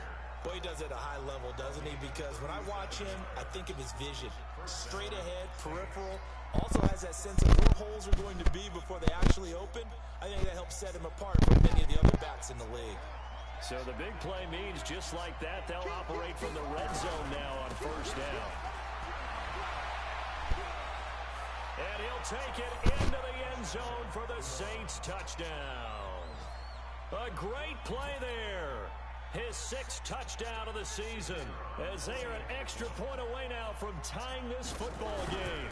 [SPEAKER 3] Boy, he does it at a high level, doesn't he? Because when I watch him, I think of his vision. Straight ahead, peripheral. Also has that sense of where holes are going to be before they actually open. I think that helps set him apart from many of the other backs in the league.
[SPEAKER 1] So the big play means just like that, they'll operate from the red zone now on first down. And he'll take it into the end zone for the Saints touchdown. A great play there. His 6th touchdown of the season as they are an extra point away now from tying this football game.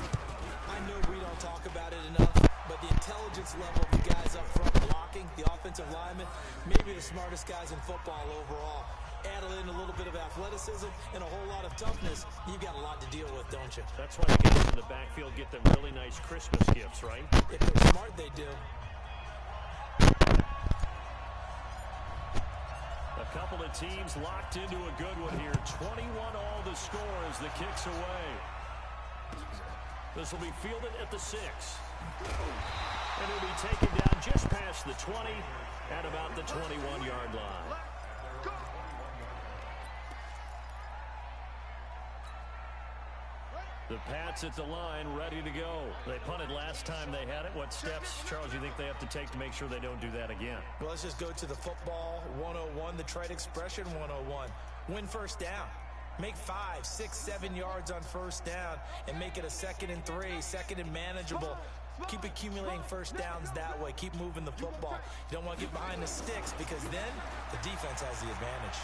[SPEAKER 3] I know we don't talk about it enough, but the intelligence level of the guys up front blocking, the offensive linemen, maybe the smartest guys in football overall. Add in a little bit of athleticism and a whole lot of toughness, you've got a lot to deal with, don't you?
[SPEAKER 1] That's why the guys in the backfield get them really nice Christmas gifts, right?
[SPEAKER 3] If they're smart, they do.
[SPEAKER 1] A couple of teams locked into a good one here. 21 all the score as the kick's away. This will be fielded at the 6. And it'll be taken down just past the 20 at about the 21-yard line. The Pats at the line, ready to go. They punted last time they had it. What steps, Charles, you think they have to take to make sure they don't do that again?
[SPEAKER 3] Well, let's just go to the football 101, the trite expression 101. Win first down. Make 5, 6, 7 yards on first down and make it a 2nd and 3, 2nd and manageable. Keep accumulating first downs that way. Keep moving the football. You don't want to get behind the sticks because then the defense has the advantage.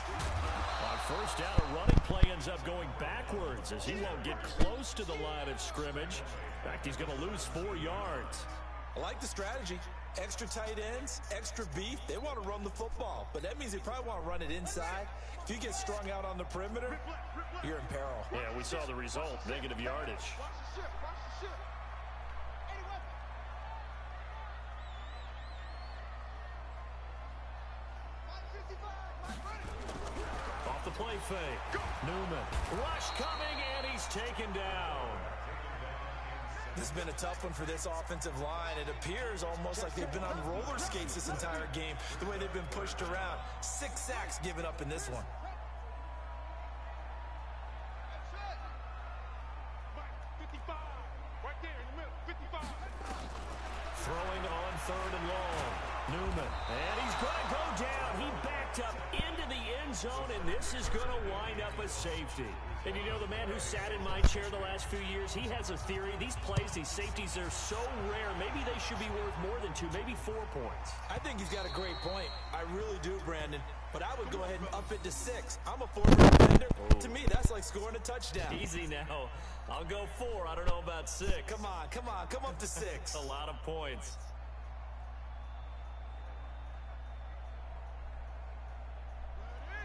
[SPEAKER 1] On first down, a running play ends up going backwards as he won't get close to the line of scrimmage. In fact, he's going to lose 4 yards.
[SPEAKER 3] I like the strategy. Extra tight ends, extra beef. They want to run the football, but that means they probably want to run it inside. If you get strung out on the perimeter, you're in peril.
[SPEAKER 1] Yeah, we saw the result, negative yardage. Off the play fake. Newman. Rush coming, and he's taken down.
[SPEAKER 3] This has been a tough one for this offensive line. It appears almost like they've been on roller skates this entire game, the way they've been pushed around. 6 sacks given up in this one.
[SPEAKER 1] Throwing on 3rd and long. Newman. And he's going to go down. He backed up into the end zone, and this is going to wind up a safety. And you know, the man who sat in my chair the last few years, he has a theory. These plays, these safeties, they're so rare. Maybe they should be worth more than 2, maybe 4 points.
[SPEAKER 3] I think he's got a great point. I really do, Brandon. But I would go ahead and up it to 6. I'm a former defender. Oh. To me, that's like scoring a touchdown.
[SPEAKER 1] Easy now. I'll go 4. I don't know about 6.
[SPEAKER 3] Come on. Come up to 6.
[SPEAKER 1] A lot of points.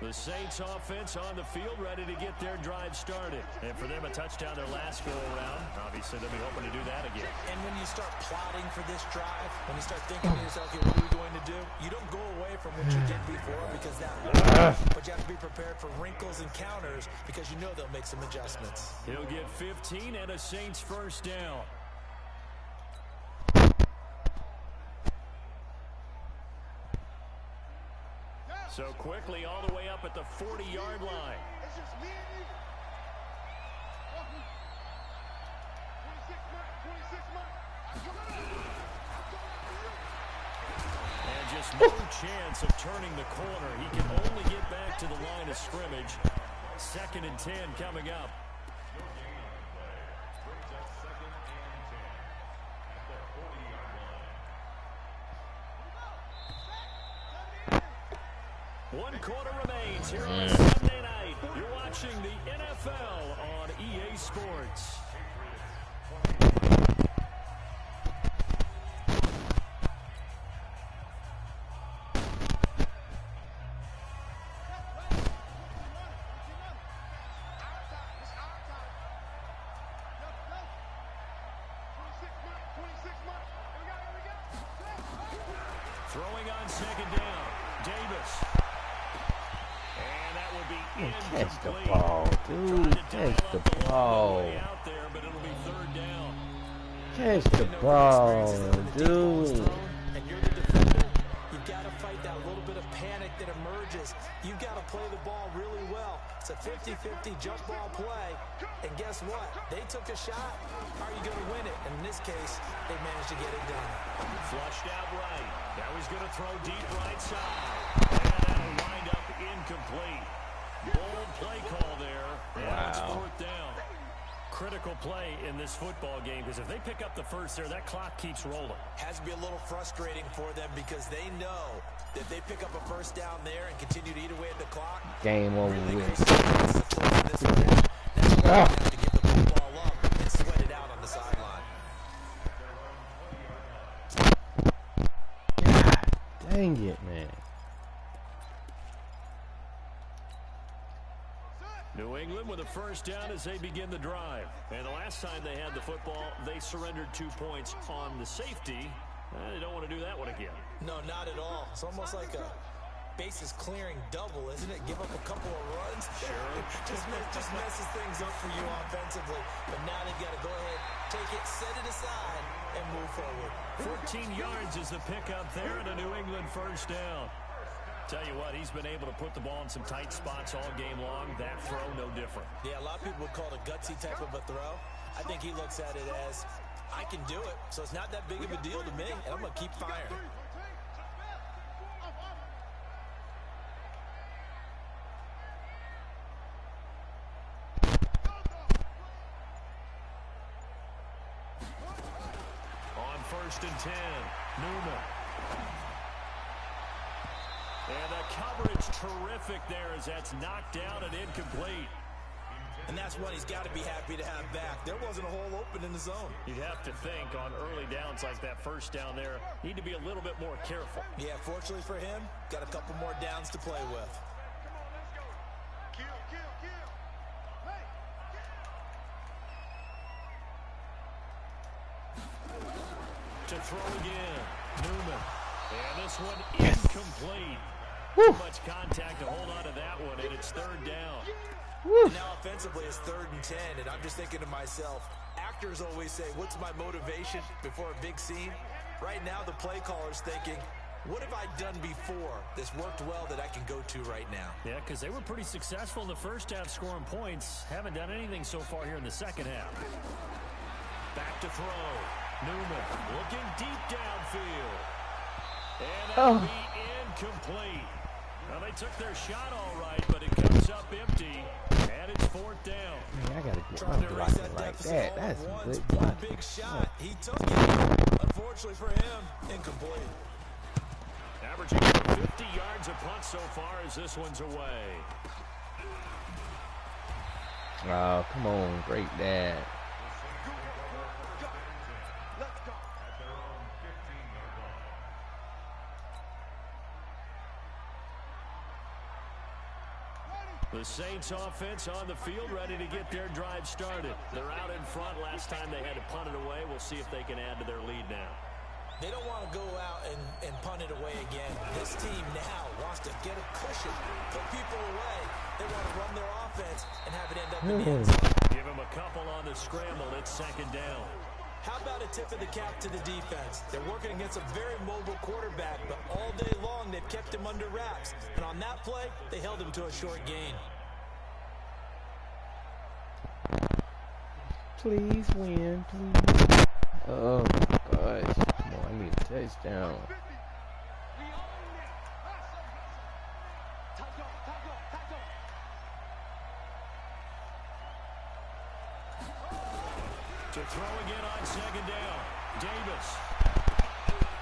[SPEAKER 1] The Saints offense on the field ready to get their drive started. And for them, a touchdown their last go-around. Obviously, they'll be hoping to do that again.
[SPEAKER 3] And when you start plotting for this drive, when you start thinking to yourself, okay, what are we going to do? You don't go away from what you did before because that works. But you have to be prepared for wrinkles and counters because you know they'll make some adjustments.
[SPEAKER 1] He'll get 15 and a Saints first down. So quickly all the way up at the 40-yard line.
[SPEAKER 2] It's just me and you. 26 months.
[SPEAKER 1] And just no chance of turning the corner. He can only get back to the line of scrimmage. 2nd and 10 coming up. One quarter remains here on Sunday night. You're watching the NFL on EA Sports. Throwing on 2nd down, Davis. And that will be incomplete.
[SPEAKER 4] Catch the ball, dude. Catch the ball.
[SPEAKER 1] Out there, but it'll be 3rd down.
[SPEAKER 4] Catch the ball, dude.
[SPEAKER 3] And you're the defender. You've got to fight that little bit of panic that emerges. You've got to play the ball really well. It's a 50-50 jump ball play. And guess what? They took a shot. Are you going to win it? And in this case, they managed to get it done.
[SPEAKER 1] Flushed out right. Now he's going to throw deep right side. And that'll wind up incomplete. Bold play call there. And it's 4th down. Critical play in this football game because if they pick up the first there, that clock keeps rolling.
[SPEAKER 3] Has to be a little frustrating for them because they know that if they pick up a first down there and continue to eat away at the clock,
[SPEAKER 4] game over with.
[SPEAKER 3] Now have to give the football up and sweat it out on the sideline.
[SPEAKER 4] God dang it, man.
[SPEAKER 1] New England with a first down as they begin the drive. And the last time they had the football, they surrendered 2 points on the safety. They don't want to do that one again.
[SPEAKER 3] No, not at all. It's almost like a bases clearing double, isn't it? Give up a couple of runs.
[SPEAKER 1] Sure.
[SPEAKER 3] just messes things up for you offensively. But now they've got to go ahead, take it, set it aside, and move forward.
[SPEAKER 1] 14 yards is the pickup there and a New England first down. Tell you what, he's been able to put the ball in some tight spots all game long. That throw, no different.
[SPEAKER 3] Yeah, a lot of people would call it a gutsy type of a throw. I think he looks at it as, I can do it, so it's not that big of a deal to me, and I'm going to keep firing.
[SPEAKER 1] On 1st and 10, Newman. And the coverage terrific there as that's knocked down and incomplete.
[SPEAKER 3] And that's what he's got to be happy to have back. There wasn't a hole open in the zone.
[SPEAKER 1] You'd have to think on early downs like that first down there, need to be a little bit more careful.
[SPEAKER 3] Yeah, fortunately for him, got a couple more downs to play with.
[SPEAKER 1] To throw again, Newman. And this one incomplete.
[SPEAKER 4] Woo.
[SPEAKER 1] Too much contact to hold on to that one, and it's 3rd down.
[SPEAKER 3] And now offensively it's 3rd and 10, and I'm just thinking to myself, actors always say, what's my motivation before a big scene? Right now the play caller's thinking, what have I done before that's worked well that I can go to right now?
[SPEAKER 1] Yeah, because they were pretty successful in the first half scoring points. Haven't done anything so far here in the second half. Back to throw. Newman looking deep downfield. And that'll be incomplete. Well, they took their shot all right, but it comes up empty, and it's 4th down.
[SPEAKER 4] Man, I gotta get
[SPEAKER 3] Trying
[SPEAKER 4] my
[SPEAKER 3] to erase
[SPEAKER 4] blocking
[SPEAKER 3] that
[SPEAKER 4] like
[SPEAKER 3] deficit
[SPEAKER 4] that.
[SPEAKER 3] all
[SPEAKER 4] That's
[SPEAKER 3] at
[SPEAKER 4] a
[SPEAKER 3] once.
[SPEAKER 4] good
[SPEAKER 3] One
[SPEAKER 4] block.
[SPEAKER 3] big shot. He took it. Unfortunately for him, incomplete.
[SPEAKER 1] Averaging 50 yards a punt so far as this one's away.
[SPEAKER 4] Oh, come on, great dad.
[SPEAKER 1] The Saints offense on the field, ready to get their drive started. They're out in front. Last time they had to punt it away. We'll see if they can add to their lead now.
[SPEAKER 3] They don't want to go out and punt it away again. This team now wants to get a cushion, put people away. They want to run their offense and have it end up in the end zone.
[SPEAKER 1] Give them a couple on the scramble. It's 2nd down.
[SPEAKER 3] How about a tip of the cap to the defense. They're working against a very mobile quarterback, but all day long they've kept him under wraps. And on that play, they held him to a short gain.
[SPEAKER 4] Please win, please. Oh my gosh. Come on, I need a touchdown.
[SPEAKER 5] To throw again on second down. Davis.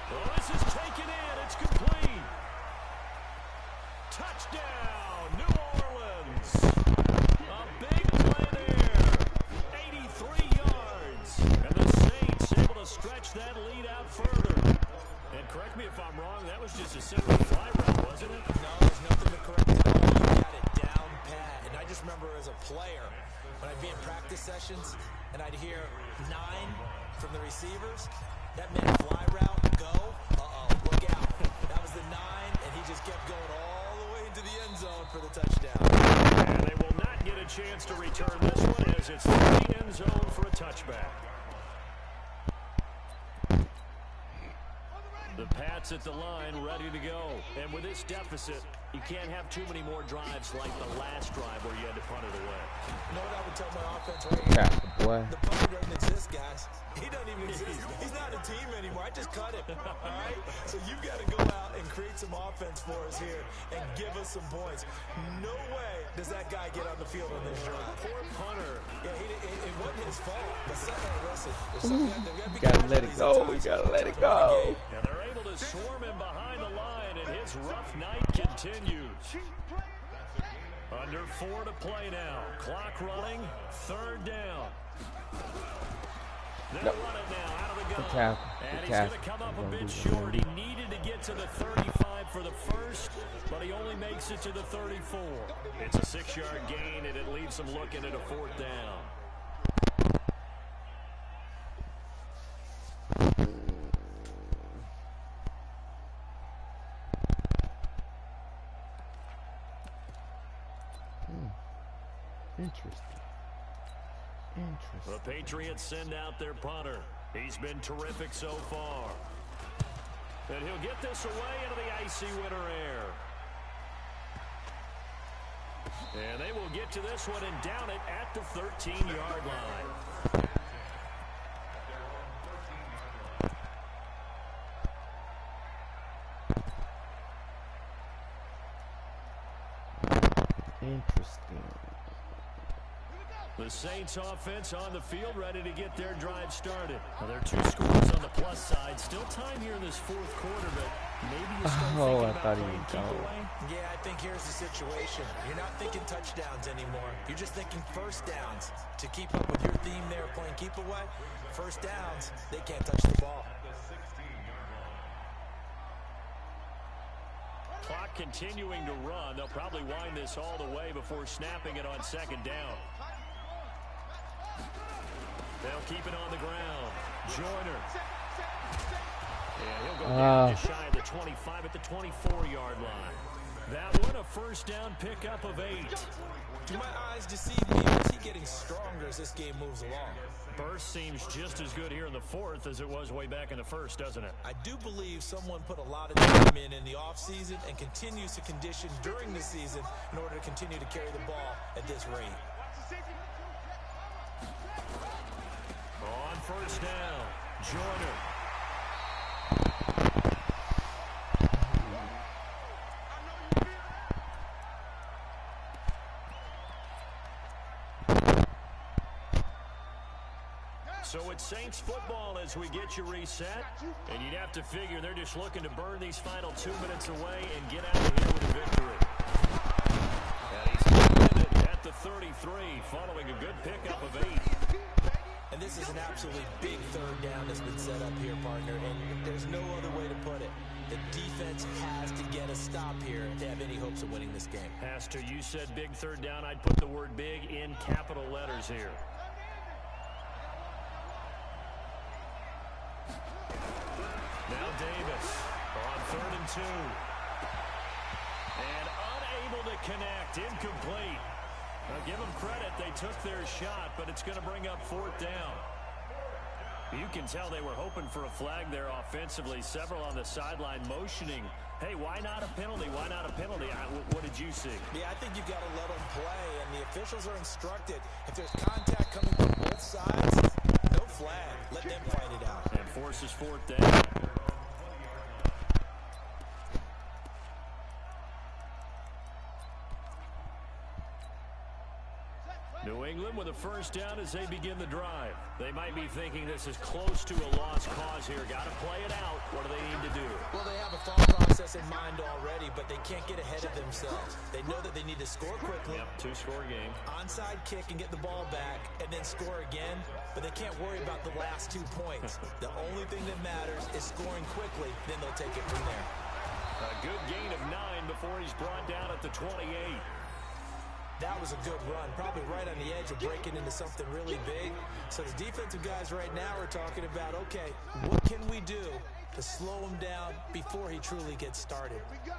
[SPEAKER 5] Well, this is taken in. It's complete. Touchdown, New Orleans. A big play there. 83 yards. And the Saints able to stretch that lead out further. And correct me if I'm wrong, that was just a simple fly route, wasn't it?
[SPEAKER 3] No, there's nothing to correct at all. You got it down pat. And I just remember as a player, when I'd be in practice sessions, and I'd hear 9 from the receivers, that meant fly route, go, look out. That was the 9, and he just kept going all the way into the end zone for the touchdown.
[SPEAKER 5] And they will not get a chance to return this one as it's through the end zone for a touchback. The Pats at the line, ready to go. And with this deficit, you can't have too many more drives like the last drive where you had to punt it away.
[SPEAKER 3] You know what I would tell my offense right here?
[SPEAKER 4] Yeah, boy.
[SPEAKER 3] The punter doesn't exist, guys. He doesn't even exist. He's not a team anymore. I just cut him. All right? So you've got to go out and create some offense for us here and give us some points. No way does that guy get on the field on this drive.
[SPEAKER 5] Poor punter.
[SPEAKER 3] Yeah, it wasn't his fault. But listen,
[SPEAKER 4] We gotta let it go. We gotta let it go.
[SPEAKER 5] And they're able to swarm him behind the line, and his rough night continues. Under 4 to play now. Clock running. 3rd down. They'll run it now out of the gun. And he's going to come up a bit short. He needed to get to the 35 for the first, but he only makes it to the 34. It's a 6-yard gain, and it leaves him looking at a 4th down.
[SPEAKER 4] Interesting.
[SPEAKER 5] The Patriots send out their punter. He's been terrific so far. And he'll get this away into the icy winter air. And they will get to this one and down it at the 13-yard line.
[SPEAKER 4] Interesting.
[SPEAKER 5] The Saints offense on the field, ready to get their drive started. Now, there are 2 scores on the plus side. Still time here in this 4th quarter, but maybe you start thinking about playing keep away.
[SPEAKER 3] Yeah, I think here's the situation. You're not thinking touchdowns anymore. You're just thinking first downs. To keep up with your theme there, playing keep away, first downs, they can't touch the ball.
[SPEAKER 5] Clock continuing to run. They'll probably wind this all the way before snapping it on 2nd down. They'll keep it on the ground. Joyner. Yeah, he'll go down just shy of the 25 at the 24-yard line. That one, a first down pickup of 8.
[SPEAKER 3] Do my eyes deceive me? Is he getting stronger as this game moves along?
[SPEAKER 5] Burst seems just as good here in the 4th as it was way back in the 1st, doesn't it?
[SPEAKER 3] I do believe someone put a lot of time in the offseason and continues to condition during the season in order to continue to carry the ball at this rate.
[SPEAKER 5] On first down, Joyner. So it's Saints football as we get you reset. And you'd have to figure they're just looking to burn these final 2 minutes away and get out of here with a victory. And he's landed at the 33 following a good pickup of 8.
[SPEAKER 3] And this is an absolutely big 3rd down that's been set up here, partner, and there's no other way to put it. The defense has to get a stop here to have any hopes of winning this game.
[SPEAKER 5] Has to. You said big 3rd down. I'd put the word big in capital letters here. Now Davis on 3rd and 2. And unable to connect. Incomplete. Now give them credit. They took their shot, but it's going to bring up 4th down.
[SPEAKER 1] You can tell they were hoping for a flag there offensively. Several on the sideline motioning, hey, why not a penalty? Why not a penalty? What did you see?
[SPEAKER 3] Yeah, I think you've got to let them play, and the officials are instructed. If there's contact coming from both sides, no flag. Let them fight it out.
[SPEAKER 1] And forces fourth down. New England with a first down as they begin the drive. They might be thinking this is close to a lost cause here. Got to play it out. What do they need to do?
[SPEAKER 3] Well, they have a thought process in mind already, but they can't get ahead of themselves. They know that they need to score quickly.
[SPEAKER 1] Yep, two-score game.
[SPEAKER 3] Onside kick and get the ball back, and then score again. But they can't worry about the last 2 points. The only thing that matters is scoring quickly. Then they'll take it from there.
[SPEAKER 1] A good gain of 9 before he's brought down at the 28.
[SPEAKER 3] That was a good run, probably right on the edge of breaking into something really big. So the defensive guys right now are talking about, okay, what can we do to slow him down before he truly gets started?
[SPEAKER 2] Here we go.